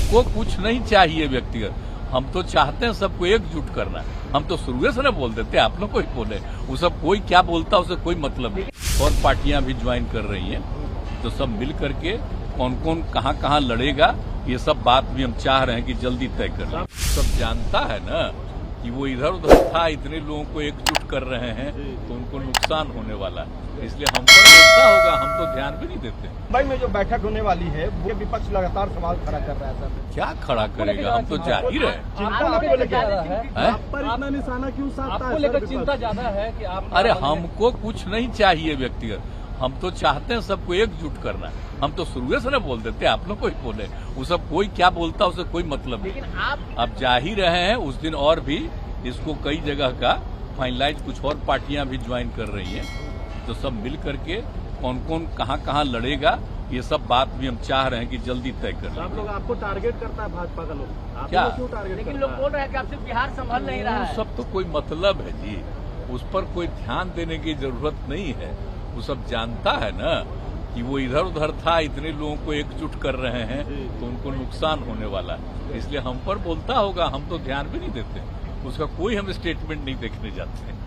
हमको कुछ नहीं चाहिए व्यक्तिगत, हम तो चाहते हैं सबको एकजुट करना। हम तो शुरू से न बोल देते, आप लोग कोई बोले, वो सब कोई क्या बोलता उसे कोई मतलब नहीं। और पार्टियां भी ज्वाइन कर रही हैं, तो सब मिल करके कौन कौन कहाँ लड़ेगा, ये सब बात भी हम चाह रहे हैं कि जल्दी तय कर लें। सब जानता है ना कि वो इधर उधर था, इतने लोगों को एकजुट कर रहे हैं तो उनको नुकसान होने वाला है, इसलिए हम पर बोलता होगा, हम तो ध्यान भी नहीं देते। मुंबई में जो बैठक होने वाली है वो विपक्ष लगातार सवाल खड़ा कर रहा है सर। क्या खड़ा करेगा, हम तो जाहिर है। आपको लेकर इतना निशाना क्यों साधता है? आपको लेकर चिंता ज्यादा है कि आप? अरे हमको कुछ नहीं चाहिए व्यक्तिगत, हम तो चाहते हैं सबको एकजुट करना। हम तो शुरू से न बोल देते, आप लोग कोई बोले, वो सब कोई क्या बोलता उसे कोई मतलब नहीं। अब जा ही रहे हैं, उस दिन और भी इसको कई जगह का फाइनलाइज, कुछ और पार्टियां भी ज्वाइन कर रही हैं, तो सब मिल करके कौन कौन कहाँ लड़ेगा, ये सब बात भी हम चाह रहे हैं कि जल्दी तय कर लें। आप लोग, आपको टारगेट करता है भाजपा का लोग, क्या क्यों टारगेट? लेकिन लोग बोल रहे हैं कि आपसे बिहार संभल नहीं रहा है। सब तो कोई मतलब है जी, उस पर कोई ध्यान देने की जरूरत नहीं है। वो सब जानता है ना कि वो इधर उधर था, इतने लोगों को एकजुट कर रहे हैं तो उनको नुकसान होने वाला है, इसलिए हम पर बोलता होगा, हम तो ध्यान भी नहीं देते। उसका कोई हम स्टेटमेंट नहीं देखने जाते हैं।